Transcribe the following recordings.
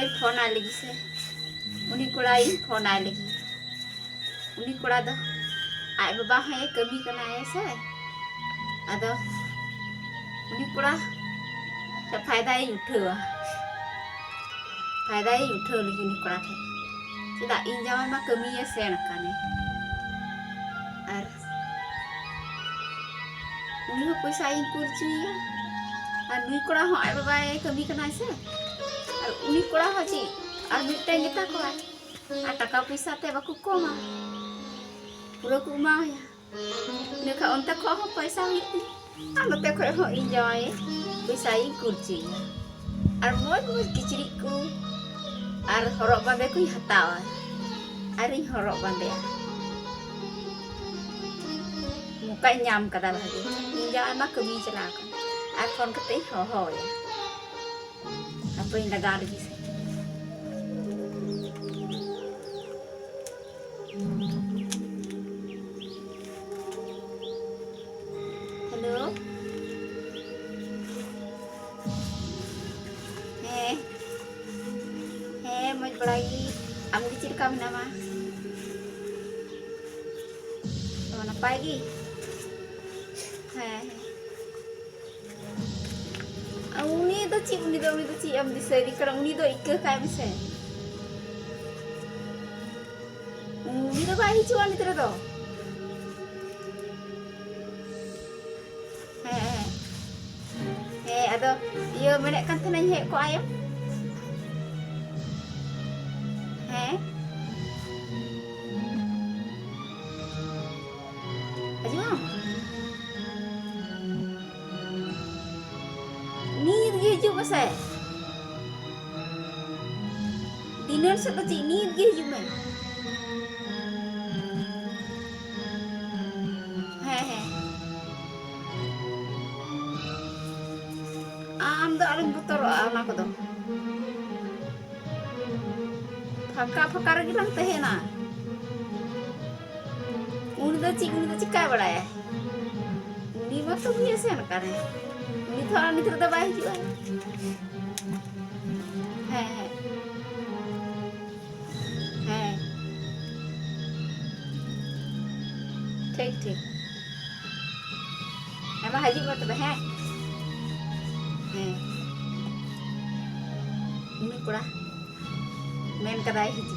By phone आए लगी से उन्हीं कोड़ा ही फोन आए लगी उन्हीं कोड़ा दो आए बाबा है कमी करना है से अदो उन्हीं कोड़ा जब फायदा ही उठा लगी उन्हीं कोड़ा थे चेदा इन जावा मा कमी है सेन काने और उन्हीं को पैसा ही कुर्चुया और नुई कोड़ा हो आए बाबा है कमी करना है से और उन्हीं कोड़ा हो जी और मिट्टे गिता को आए और टका पैसा ते बाकु कोमा पूरा कुमा या नेखा उनता को हो पैसा हुई और नते को हो इन जाए पैसा ही कुर्ची और मोज किचरी को और हरक बांधे को हतावा और इन हरक बांधे मुका ᱧᱟᱢ कदा भागी इन जाए मा कमी चला कर और फोन कते हो या apa yang lagi lagi sih halo mau beli am dicir kami nama mana pagi uni do ci am diseri karang uni do ikke kai mese uni do bahi cuan itu do ado iya menek kan tenang he ko ayam ajo hijau masa dinner seperti ini hijau men am dah alim putar anak ko dong fakar lagi lang teh na udah cik kaya bada ya ini mah tuh biasa na kare ini थोड़ा नितर दबाई juga ठीक emang haji buat apa ini kurang main kedai haji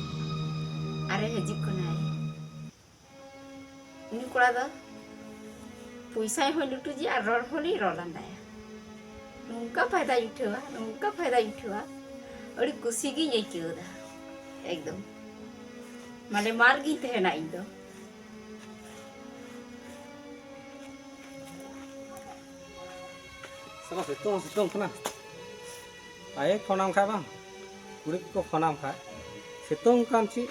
are haji ko na ini kurang dah पैसा हो लुटू जी और road Holi रोलांदा नुका फायदा उठवा और खुशी की आइकेदा एकदम माने मार गी तेना इन दो sama situng kena aye phonam khai bang kurik ko phonam khai situng kan ci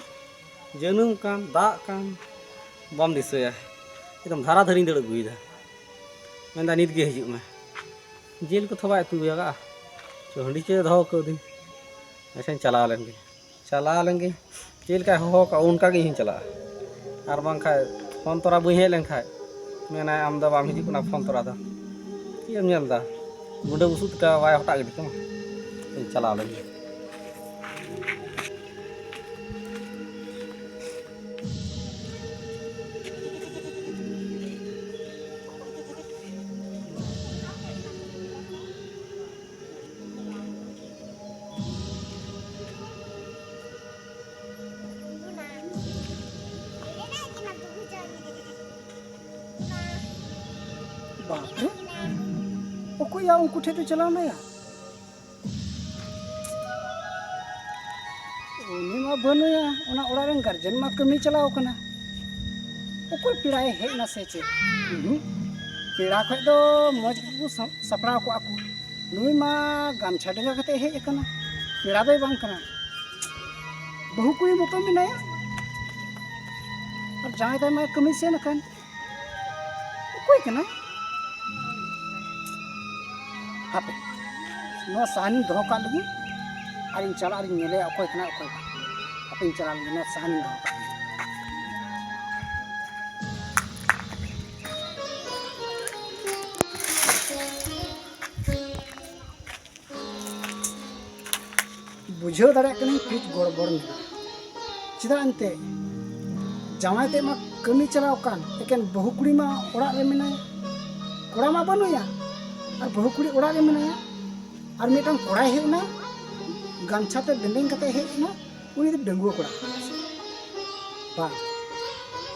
jenung kan da kan bom disoya एकदम धारा धरी दड़ गुईदा मैं नित गे हजू में जेल को थोड़ा तू जगह जो हंडी चे दो को दिन ऐसे चला लेंगे जेल का हो का उनका गे ही चला और बांग खाए फोन तोरा बुई हे लेन खाए मैंने आम दा बाम हिजू ना फोन तोरा दा की एम नेल दा गुंडे उसुत का वाय हटा गिडी तमा चला लेंगे बापरे ओकोया उनको ठे तो चलाना या उनी मा बनुया ओना ओड़ा रन गार्जन मा कमी चलाओ कना ओको पिराय हे ना से चे पिरा ख दो मज को सपड़ा को आको नुई मा गामछा डगा कते हे कना पिरा बे बांग कना बहु कोई मतो मिनाया और जाय दा मा कमी से न कन कोई कना हापे नो सानी दो का लगी आरिन चला आरिन नेले अकोय कना अकोय हापे चला लगी नो सानी दो बुझाव दाड़े कनी कुछ गड़बड़ मेना चेदा एनते जामाई ते मा कमी चलाव कान एकेन बहु कुड़ी मा ओड़ा रे मेनाया कोड़ा मा बनुया और बहु कुड़ी ओड़ा रे मेनाया और मिटन कोड़ा हेना गामछा ते बेंडेंग कते हेना उनी दो डंगुआ कोड़ा बा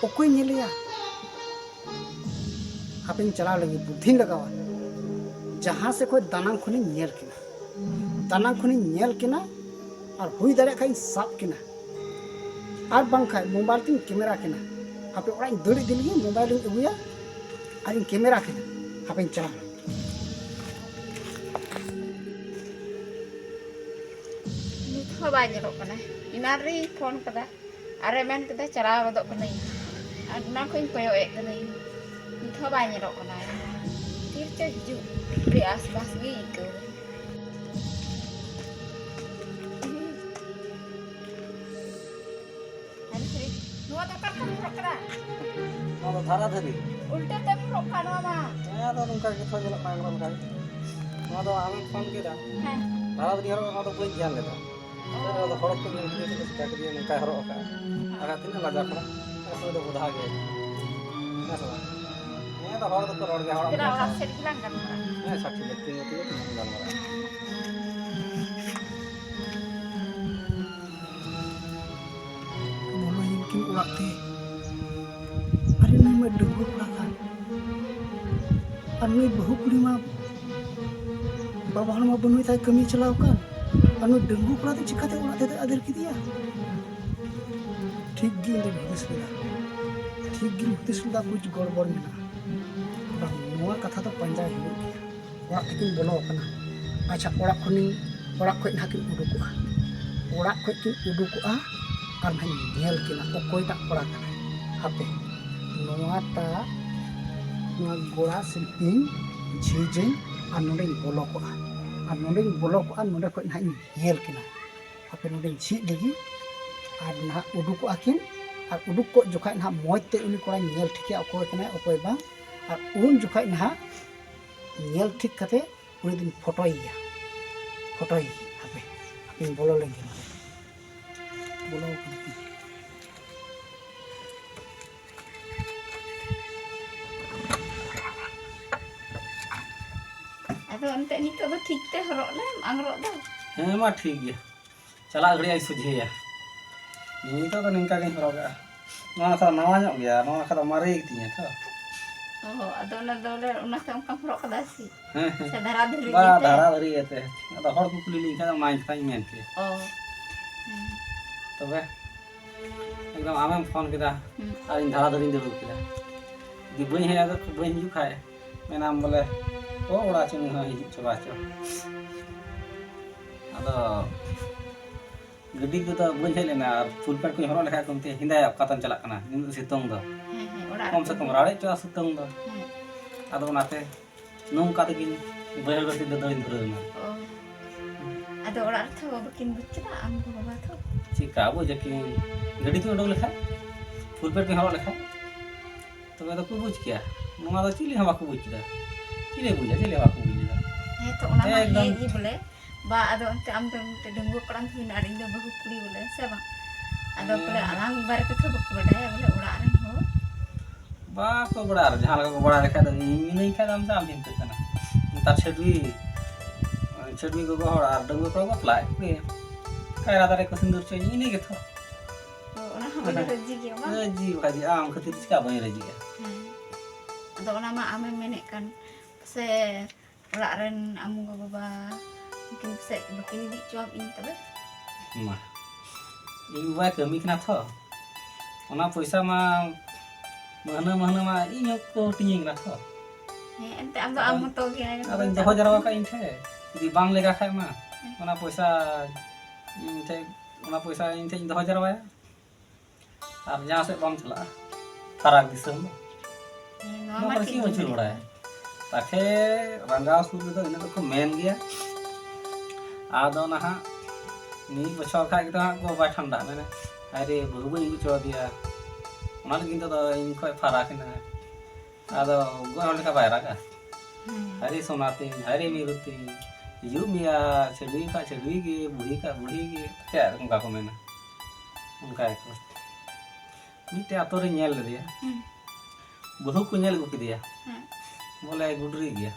ओकोय नेलिया हापिन चलाव लगी बुद्धि लगावा जहाँ से कोई दानांग खुनी नेल किना दानांग खुनी नेल किना और हुई दाड़े खाई साब किना और बांखा मोबाइल तीन कैमरा किना हापे ओड़ा दड़ी दिलगी मोबाइल अगुया और कैमरा किना हापिन चलाव नित हो बाय जरो कना इनारी फोन कदा अरे मेन कदा चलाव बदो कना और ना कोई पयो ए कना नित हो बाय जरो कना फिर चे जु रे आसपास गी को नुआ तो कर रख करा ᱱᱚᱣᱟ ᱫᱚ ᱫᱷᱟᱨᱟ ᱫᱷᱟᱹᱨᱤ उल्टे ते रख कना मा ᱱᱚᱣᱟ ᱫᱚ ᱱᱚᱝᱠᱟ ᱜᱮ ᱛᱷᱚ ᱧᱮᱞᱚᱜ ᱠᱟᱱᱟ ᱚᱱᱠᱟ ᱱᱚᱣᱟ ᱫᱚ ᱟᱢᱮᱢ ᱯᱷᱳᱱ ᱠᱮᱫᱟ हां ᱫᱷᱟᱨᱟ ᱫᱷᱟᱹᱨᱤ ᱦᱚᱨᱚᱜ ᱱᱚᱣᱟ ᱫᱚ ᱵᱟᱹᱧ ᱫᱷᱮᱭᱟᱱ ᱞᱮᱫᱟ ᱱᱚᱣᱟ ᱫᱚ ᱦᱚᱲ ᱠᱚ ᱧᱮᱞ ᱠᱮᱫᱟ ᱪᱮᱠᱟ ᱠᱮᱫᱟ ᱱᱚᱝᱠᱟ ᱦᱚᱨᱚᱜ ᱟᱠᱟᱫᱟ ᱟᱨ ᱛᱤᱱᱟᱹᱜ ᱞᱟᱡᱟ ᱠᱟᱱᱟ ᱟᱨ ᱫᱚ ᱵᱚᱫᱷᱟ ᱜᱮ ᱦᱮᱸ ᱥᱮ ᱱᱤᱭᱟᱹ ᱫᱚ ᱦᱚᱲ ᱫᱚᱠᱚ ᱨᱚᱲ ᱜᱮᱭᱟ ᱦᱚᱲ तेरा वाला सेट किलांग कर ᱦᱮᱸ ᱥᱟᱴᱷᱤ ᱞᱮᱠᱷᱤ ᱢᱚᱛᱚ ᱜᱟᱞᱢᱟᱨᱟᱜᱼᱟ बोलो इनकी उड़ाते अरे नहीं मैं डंगुआ कोड़ा कान और नहीं बहु कुड़ी मा बाबा मा बनुई थाई कमी चलाव कान और नहीं डंगुआ कोड़ा ते चिकाते उड़ाते ते आदर की दिया ठीक गी इंदे हुदिस लेदा कुछ गड़बड़ मेना बा नोआ कथा तो पंजा हियो गया ओड़ा किन बोलो कना अच्छा ओड़ा खय नाकिन उडुकुआ ओड़ा खय किन उडुकुआ और मैं नेल किना ओकोयटा कोड़ा कना हापे नोआटा नोआ गोड़ा सिल्पिंग झिजिन और नोडे बोलोकुआ और नोडे बोलोकुआ नोडे खय ना नेल किना हापे नोडे झि लगी और ना उडुकुआ किन और उडुक को जोखाय ना मौजते उनी कोड़ा नेल ठिकिया ओकोय कना ओकोय बा और उन जोखाय ना नेल ठीक कते उनी दिन फोटोय हापे हापे बोलो लेंगे बोलो अदो अंते नितो तो ठीक ते हरक ले आंगरक दो ᱦᱮᱸ ᱢᱟ ᱴᱷᱤक ᱜᱮᱭᱟ ᱪᱟᱞᱟᱜ ᱜᱷᱟᱹᱲᱤᱡ ᱟᱹᱧ ᱥᱚᱡᱷᱮᱭᱟ ᱱᱤᱛᱚᱜ ᱫᱚ ᱱᱤᱝᱠᱟ ᱜᱤᱧ ᱦᱚᱨᱚᱜᱟ ᱱᱚᱣᱟ ᱠᱷᱟᱱ ᱱᱟᱣᱟ ᱧᱚᱜ ᱜᱮᱭᱟ ᱱᱚᱣᱟ ᱠᱷᱟᱱ ᱢᱟᱨᱮ ᱜᱮᱛᱤᱧᱟ ᱛᱚ ओ अदो ना दोले उना से उनका हरक कदा सी ᱦᱮᱸ से धरा धरी ᱵᱟ जेते ᱫᱷᱟᱨᱟ ᱫᱷᱟᱹᱨᱤ ᱮᱛᱮ ᱟᱫᱚ ᱦᱚᱲ ᱠᱚ ᱠᱩᱞᱤ ᱞᱤᱧ ᱠᱷᱟᱱ ᱚᱱᱟ ᱠᱟᱛᱷᱟᱧ ᱢᱮᱱ ᱠᱮᱭᱟ ओ ᱛᱚᱵᱮ ᱮᱠᱫᱚᱢ ᱟᱢᱮᱢ ᱯᱷᱳᱱ ᱠᱮᱫᱟ ᱟᱨ ᱤᱧ ᱫᱷᱟᱨᱟ ᱫᱷᱟᱹᱨᱤᱧ ᱫᱩᱲᱩᱵ ᱠᱮᱫᱟ ᱡᱩᱫᱤ ᱵᱟᱹᱧ ᱦᱤᱡᱩᱜ ᱠᱷᱟᱡ ᱢᱮᱱᱟᱢ ᱵᱚᱞᱮ ᱚ ᱚᱲᱟᱜ ᱪᱚ ᱱᱩᱭ ᱦᱚᱸ ᱦᱤᱡᱩᱜ ᱪᱟᱵᱟ ᱪᱚ ᱟᱫᱚ ᱜᱟᱹᱰᱤ ᱠᱚᱫᱚ ᱵᱟᱹᱧ ᱦᱮᱡ ᱞᱮᱱᱟ ᱟᱨ ᱯᱷᱩᱞ ᱯᱮᱱᱴ ᱠᱚᱧ ᱦᱚᱨᱚᱜ ᱞᱮᱠᱷᱟᱡ ᱠᱚ ᱢᱮᱛᱟᱹᱧ ᱦᱮᱸᱫᱟᱭᱟ ᱚᱠᱟᱛᱮᱢ ᱪᱟᱞᱟᱜ ᱠᱟᱱᱟ ᱱᱩᱱᱟᱹᱜ ᱥᱤᱛᱩᱝ ᱫᱚ ओड़ा कम से कम राड़े चो सितुंग दो आदो नाते नोंका तगिन बहल बसी ददरिन धुरना ओ अदो ओड़ा थो बकिन बुचरा आम को बाबा थो चिका बो जकिन गडी तो उडोग लेखा फुल पेट में हरो लेखा तो मैं तो को बुझ किया नोंगा तो चिली हवा को बुझ दा चिले हवा को बुझ दा हे तो ओना मा एकदम। हे बोले बा अदो अंते आम तो डंगो कड़ान थुइन आरिन दो बहु कुड़ी बोले से बा अदो बोले आलांग बारे के थो बक बडाय बोले ओड़ा रन हो बा को बड़ा जहां को बड़ा लेखा तो इन नहीं खा दाम दाम दिन तना ता छडवी को गोहड़ और डंगो को बतला के कायरा दारे को सिंदूर छ इने के थो ओना हम रजी के मा जी भाजी आम खतिर चिका बई रजी के अदो ओना मा आमे मेने kan से ओड़ा रन आम गो बाबा mungkin से बकिन दी चोब इन तबे मा इन वा कमी कना थो ओना पैसा मा महना मा इन को टिंग ना थो हे अंते आम आम तो के अब इन दहो जरवा का इन थे यदि बांग लेगा खाय मा ओना पैसा इन थे इन दहो जरवा और जहां से बम चला फराक दिसम नो नो मा पर की मचुर बड़ा है ताके रंगा सुर दो इन को मेन गया आदो ना नी बछौ खा के को बा ठंडा मैंने अरे बहु बई को चो दिया ओना लगिन तो इन को फराक ना आदो गो लेका बायरा का अरे सोनाते अरे मिरुते hidup ya cedui ge buhi ge kayak ongka ko mena ongka ko mite ato re nyel dia bahu ko nyel gu kidia ᱦᱮᱸ boleh gudri dia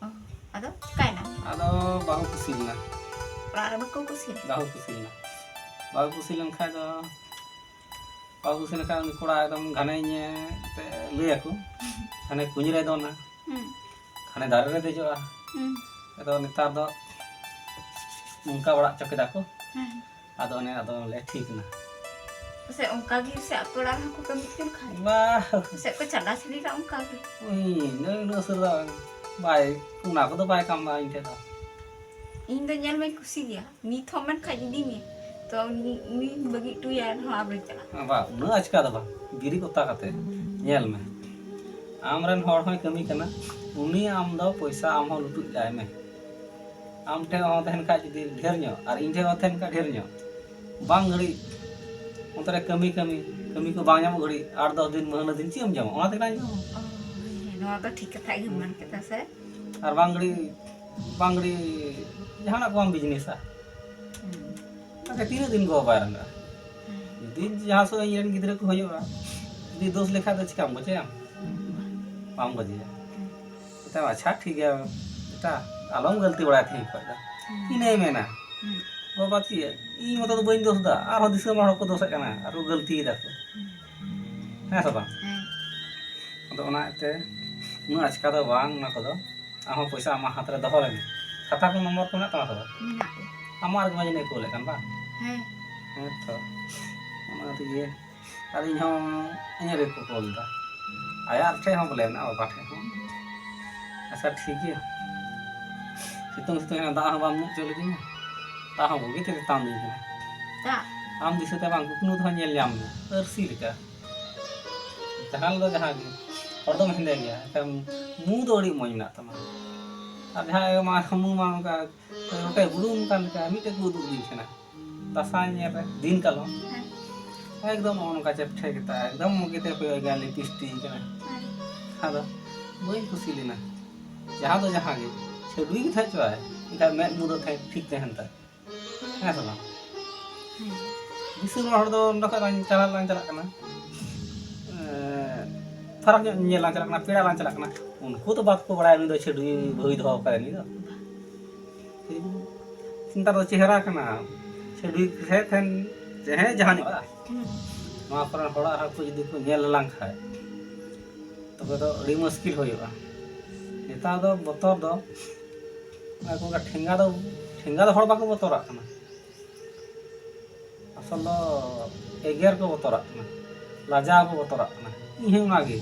ᱚ ᱟᱫᱚ ᱪᱤᱠᱟᱭᱱᱟ ado bahu kusilna ᱚᱲᱟᱜ ᱨᱮ ᱵᱟᱠᱚ ᱠᱩᱥᱤᱭᱟᱜᱼᱟ bahu kusil kha do bahu kusil kha uni kora ekdom ghane nye te lay aku ghane kunjre dona ghane dare re dejoa ado netar do nungka orak chokeda ko ado le ठीक na ᱥᱮ ᱚᱱᱠᱟ ᱜᱮ ᱥᱮ ᱟᱯᱮ ᱚᱲᱟᱜ ᱨᱮᱦᱚᱸ ᱠᱚ ᱠᱟᱹᱢᱤ ᱠᱟᱱ ᱠᱷᱟᱡ wah ᱥᱮ ᱠᱚ ᱪᱟᱞᱟ ᱪᱷᱤᱲᱤᱨᱟ ᱚᱱᱠᱟ ᱜᱮ ui no sura bai una ko do bai kam ba inte do ᱤᱧ ᱫᱚ ᱧᱮᱞ ᱢᱮᱧ ᱠᱩᱥᱤ ᱜᱮᱭᱟ ᱱᱤᱛ ᱦᱚᱸ ᱢᱮᱱᱠᱷᱟᱡ ᱤᱫᱤ ᱢᱮ ᱛᱚ ᱩᱱᱤ ᱵᱟᱹᱜᱤ ᱦᱚᱴᱚᱭᱟ ᱦᱚᱸ ᱟᱵᱨᱮ ᱪᱟᱞᱟᱜᱼᱟ ba una achka do ba biri kota kate nyel me amren hor hoy kami kana uni am do poisa am ho lutut jay me am the ho ten kha jodi dher nyo ar inde ho ten kha dher nyo bang gari ontare kami ko bang nyam gari 8-10 din mahna din chi am jam ona te na ᱱᱚᱣᱟ ᱫᱚ ᱴᱷᱤᱠ ᱠᱟᱛᱷᱟ ᱜᱮ ᱢᱮᱱ ᱠᱮᱫᱟ ᱥᱮ ar bang gari jahana ko am business a ake 3 din go bayar na din jaha so yen gidre ko hoyoga di dos lekha do chikam boche am pam boje eta acha ठीक है eta alom galti bada thi ko da ine mena baba ti I mata do bain dos da ar ho disam hor ko dos kana ar galti da ko ha sa bang ado ona ete nu achka do bang na ko do amo poisa ama hat re doho le kata ko nomor ko na ta sa ᱢᱮᱱᱟᱜ ᱜᱮ amar ko majine ko le kan ba ᱦᱮᱸ to ona ti ye ar in ho anya re ko kol da ayar the ho bole na baba the ho acha ठीक है सितुंग da ho bam nu chole din ta ho bogi te tam din na ᱫᱟᱜ am disate bang kuknu do nyel jam na ersi leka jahan do jahan ge hor do mende gya kam mu do ri moi na tama ar jaha ma mu ma ka rote bulum kan ka mite ku du din chena tasanya re din kalo ekdom on ka chepte kita ekdom mugite pe ga lipisti kana hada moi kusi lena jahan do jahan ge chedui ki tha chwa ita met mu do thai ठीक te hanta ha sa disur hor do ndoka lang chalak kana farak nyel lang chalak na peda lang chalak na unko to baat ko bada ni do chedui bhoi do ka ni do cinta do chehra kana chedui he then he jahan ba ma koran hora ha ko jodi ko nyel lang khai tobe do adi muskil hoyoga neta do botor do ako ka thenga do hor ba ko botora kana asal do eger ko botora kana laja ko botora kana ihe una ge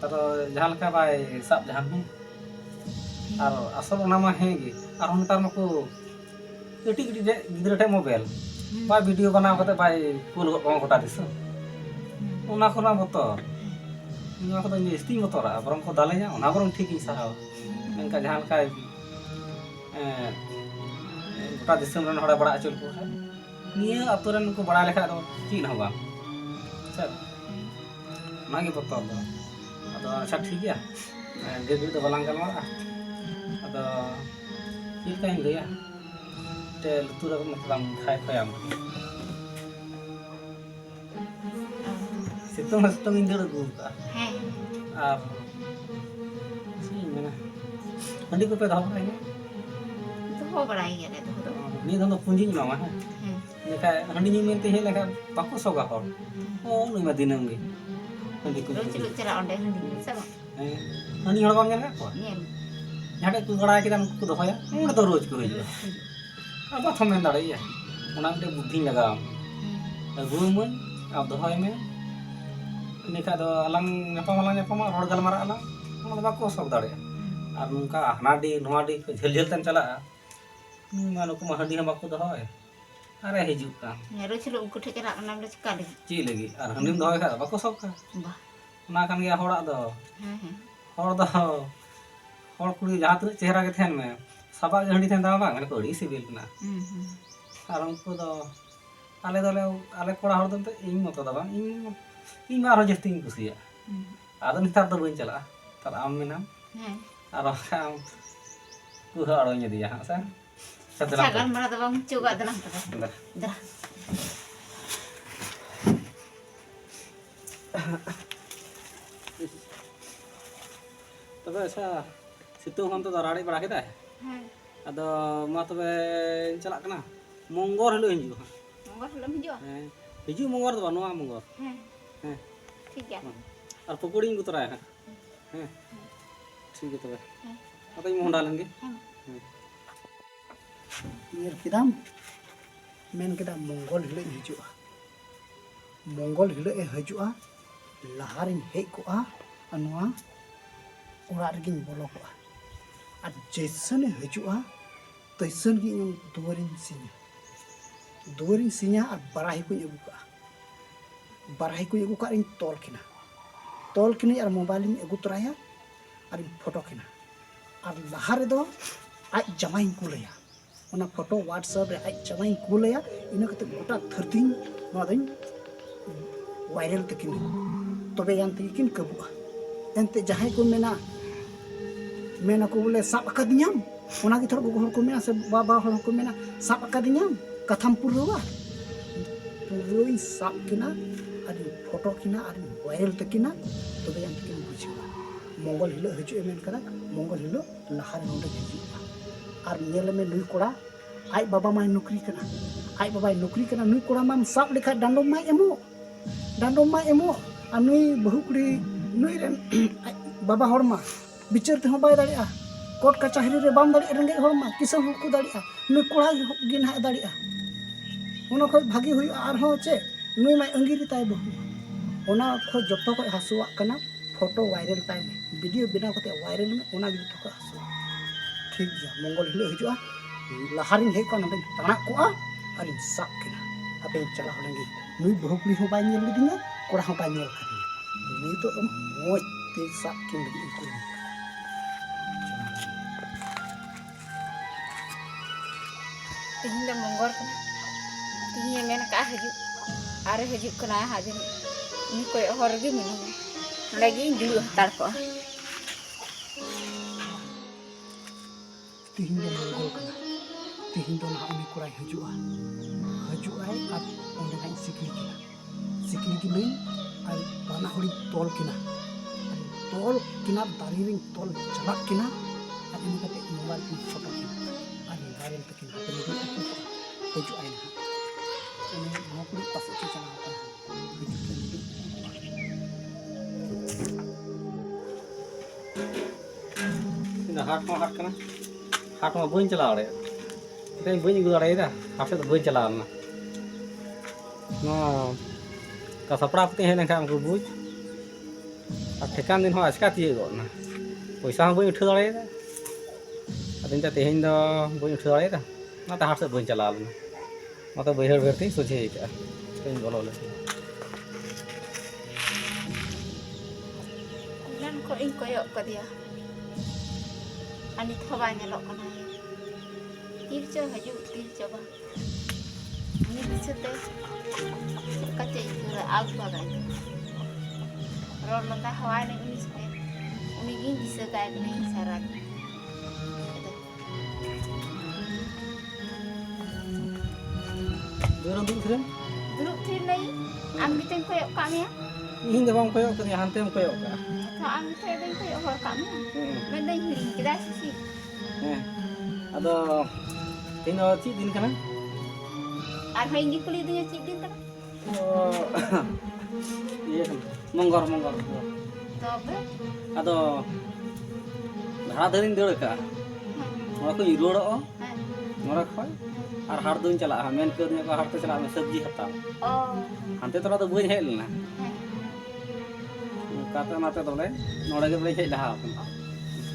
tar jahan leka bai sab jahan me ar asal ona ma he ge ar hontar ma ko eti gidra te mobile ba video banaw kate bai kul ko kota diso ona ko na botor ini ko do esti motora borong ko dalenya ona borong ठीक sahaw menka jahan leka kota disam ran hora bada achul ko niya aturan ko bada lekha do chin ho bang sir nagi botor do ado acha ठीक है ge do balang kalma ado ini kain gaya te lutura ko matlang khai khoyam situng indir gu ka ᱦᱮᱸ ar si mena andi ko pe dhaw pai ᱫᱚᱦᱚ ᱵᱟᱲᱟᱭ ᱜᱮᱭᱟᱞᱮ ᱫᱚᱦᱚ ᱫᱚ ni dong punji ma ha ᱦᱮᱸ leka andi ni mente he leka bako soga hor oh ni ma dinam ge andi ko ᱨᱳᱡ ᱨᱳᱡ ᱪᱟᱞᱟᱜ ᱚᱸᱰे ᱦᱟᱺᱰᱤ ᱧᱩ ᱥᱮ ᱵᱟᱝ andi hor bam nyal ko ᱧᱮᱞ jade ku gora ki dan ku dohoya ᱚᱸᱰᱮ do roj ko hijua aba thom men dare ya ona mite buddhi lagam agu mun ab dohoy me ini ka do alang nyapa hor galmara alang ona bako sok dare ar nungka hanadi noadi ko jhel tan chala ni manu ko handi ha bako dohoy are hijuk ka ᱨᱳᱡ ᱨᱳᱡ ᱩᱱᱠᱩ ᱴᱷᱮᱡ ᱪᱟᱞᱟᱜ ᱠᱟᱱᱟ ᱵᱚᱞᱮ ᱪᱤᱠᱟ ᱞᱟᱹᱜᱤᱫ chi lagi ar handim dohoy ka bako sok ka ᱵᱟ ona kan gya horak do ᱦᱮᱸ ᱦᱮᱸ hor do hor kuri jahat tu chehra ke then me sabak ge handi then da bang ko adi sibil na ar unko do ale kora hor do ing moto da bang ing ar jesti ing kusia ado nitar do bain chala tar am menam ᱦᱮᱸ ar ku haronya dia san setelah Jangan malah bang coba dalam bentar. dah. Tebe sa situng hon to rari bara kita ado ma tebe chalak kana monggor helu hiju Monggo belum hijau. hiju monggor to noa monggor Heh. ठीक है. আর পকোড়ি কো তরা হ্যাঁ ঠিক আছে তবে আতাই মোহন ডালেন গে Nyir kidam men kidam Mongol hile hijua. Mongol hile hijua laharin hej koa anua orak regin bolo koa. Ad jason hijua taisan gi yung duarin sinya ad barahi ko yung buka. Barahi ko yung buka ring tol kina ar mobile ni agu toraya ar photo kina. Ar lahare do aj jamain kulaya. Ona foto WhatsApp re aj jamain kulaya ina kate gota tharting no dain viral tekin tobe yan tekin kabua ente jahai ko mena ko bole sab akadinyam ona ki thor hor ko mena se baba hor ko mena sab akadinyam katham purwa puroi sab kina ari foto kina ari viral tekina tobe yan tekin bujiwa Mongol hilo hiju emen kana Mongol hilo lahar nonde hijuwa ar nyele me nui kora ai baba mai nukri kana nui kora mam sab lekha dandom mai emo anui bahu kuri nui ren baba horma bicar te bai daria kot kachahri re bam daria renge horma kisan hokku daria nui kora gin ha daria ona khoi bhagi hui ar ho che nui mai angiri tai bahu ona khoi jotto khoi hasuwa kana foto viral tai video bina kate viral me ona gi to hasu ठीक गया Mongol hilo hijua laharin hej ko nonde tanak ko arin sak kina ape chala holengi nui bahukli ho bai nyel lidinya kora ho bai nyel kadinya ni to moj te sak kin lagi ko Tingin dah monggor kan. Tingin yang mana kah haju. Are haju kena haju. Ini koi hor lagi minum. Lagi dulu tar ko. tihin do Mongol kana tihin do na uni kurai hajua ai at onde nai sikli kina ai bana hori tol kina dari ring tol jalak kina at ini kate mobile ki photo kina ari viral tekin hate ni aku haju ai na ini mau kuli pas itu chala kana Ini hat kana हाट में बन चला रहे इतने बन गुजर रहे था हाथ तो बन चला ना का सपड़ा पते हैं ना हमको बुझ अब ठेकान दिन हो आजका तीये गो ना पैसा हम बन उठा रहे था दिन जाते हैं तो बन उठा रहे था ना तो हाथ से बन चला ना मतलब बहर बैठते सोचे क्या कहीं बोलो ले Nan ko ing koyok ka dia. Ani thawai nyalok kana ya. Tircho haju tircho ba. Ani bisate. Kace ira ag bagai. Ron mata hawai ne unis pe. Uni gin bisa kai ne sarat. Dorong dulu keren Dulu tin nai am biteng koyok kami ya. ini dah bang koyok ke hantu yang koyok ka Tha am teng koyok hor kami. Men dai hiring kita sih. ada tinggal cik din kana Ar haingi kuli dia cik din kan. iya kan monggor Tobe. ada dah darin dulu ka orang ko iroro orang ko ar har dun chala men ke nya ko har te chala sabji hata Oh. hantu tora to buin hel na kata mate to le nore ge bole hel dah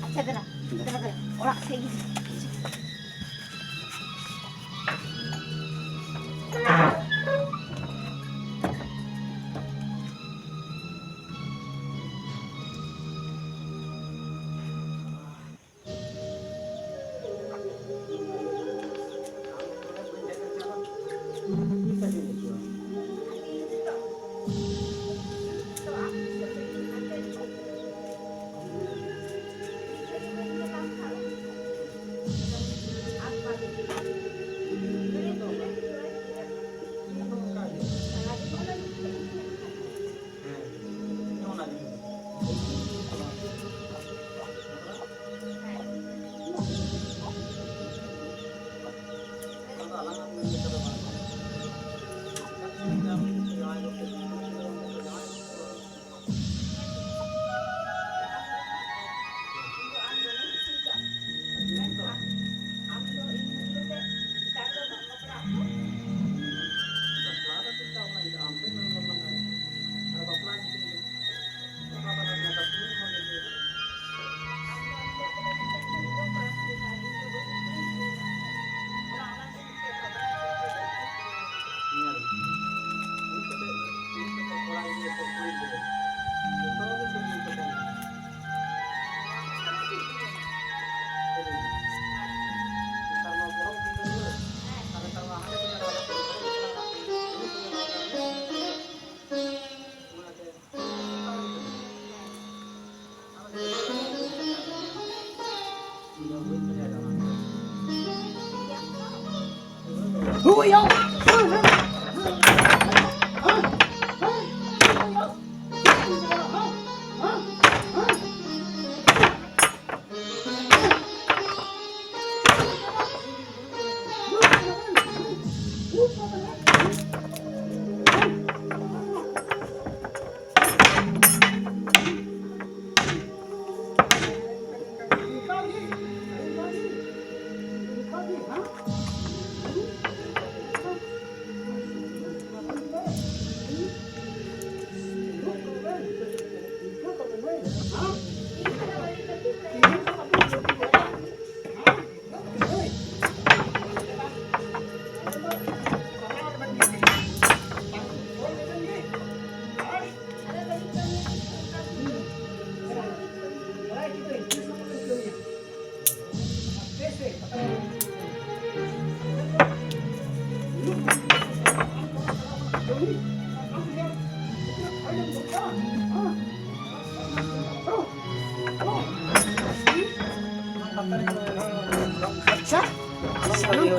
Acha dera. Orang saya gitu.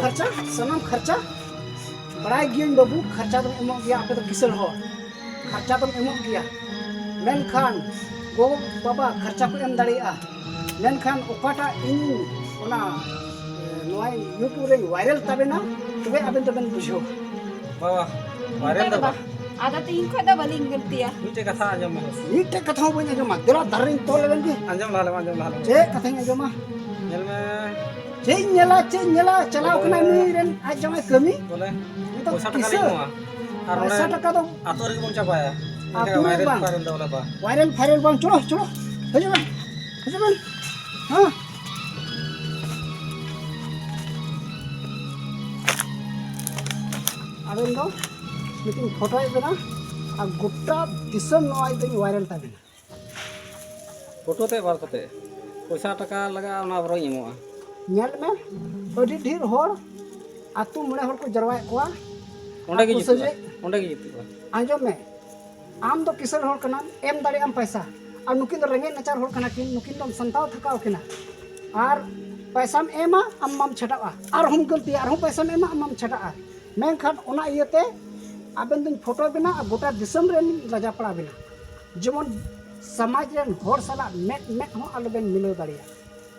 खर्चा सनम खर्चा बड़ा गियन बाबू खर्चा तुम ammo गया आपे तो किसल हो खर्चा तुम एमो गया मेनखान गो बाबा खर्चा को एम दाड़िया मेनखान ओकाटा इन ओना नोय यूट्यूब रे वायरल तबेना तबे आबेन तबेन बुझो बाबा वायरल दबा आदा तो इनको दा बलिंग गलतिया मीटे कथा आंजम में नीटे कथा बन जो मा देला दरिन तोल लेन के आंजम लाले चे कथा जो मा नेल में चे नेला चलाव कना नुई रेन आज जमा कमी बोले तो पैसा टका ले हुआ और पैसा टका तो आतो रे बन चापाया आतो रे बन वायरल दवला बा वायरल बन चलो हजो बन हां आबेन दो मीटिंग फोटो बेना आ गोटा दिसम नोय दिन वायरल तबेना फोटो ते बार कते पैसा टका लगा ना बरो इमोआ नेल में अडी ढेर होर आतु मणे होर को जरवाय कोआ ओंडे के आतु ओंडे के जितु आंजो में आम तो किसान होर कना एम दाड़ी आम पैसा और नुकिन तो रेंगे नचार होर कना किन नुकिन तो संताव थकाव किना और पैसा एमा आम माम छटावा और हम गलती और हम पैसा एमा आम माम छटाआ मेनखान ओना इयते आबेन दिन फोटो बिना गोटा दिसम रेन राजा पड़ा बिना जेमन समाज रेन होर साला मेट हो आलोबेन मिलो दाड़िया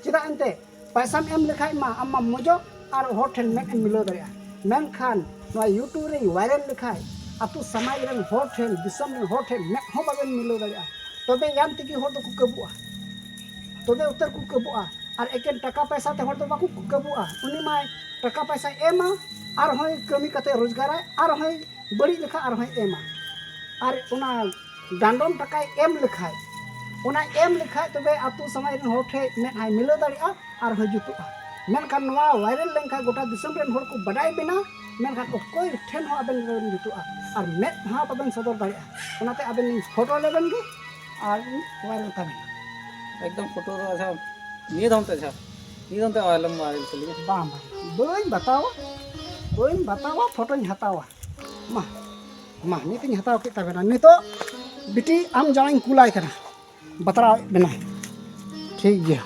चिदा एनते पैसा एम लेखाय मा आम मजो और होर ठेन मेट मिलो दाड़िया मेनखान नोआ यूट्यूब रे वायरल लेखाय आतु समाज रेन होर ठेन दिसम रेन होर ठेन मेट हो बाबेन मिलो दाड़िया तबे यान तिगी होर दो कबुआ तबे उत्तर को कबुआ और एकेन टका पैसा ते होर दो बाकु कबुआ उनी माय टका पैसा एमा और होय कमी कते रोजगार और होय बड़ी लेखा और होय एमा और उना डांडोम टका एम लेखाय उना एम लेखाय तबे आतु समाज रेन होर ठे मेट हाय मिलो दाड़िया और होय जुतुआ मेनखान नोआ वायरल लेनखा गोटा दिसम रेन होर को बडाय बिना मेनखान कोई ठेन हो आबेन जुतुआ और मेट हा बाबेन सदर दाड़िया उनाते आबेन फोटो लेबेन गे और वायरल तबेन एकदम फोटो तो अच्छा नी दमते आलम वायरल चली बाम बई बतावा फोटो हतावा मा नीतिन हताव के तबेना नितो बिटी आम जाइन कुलाय करा बतरा बिना ठीक गया।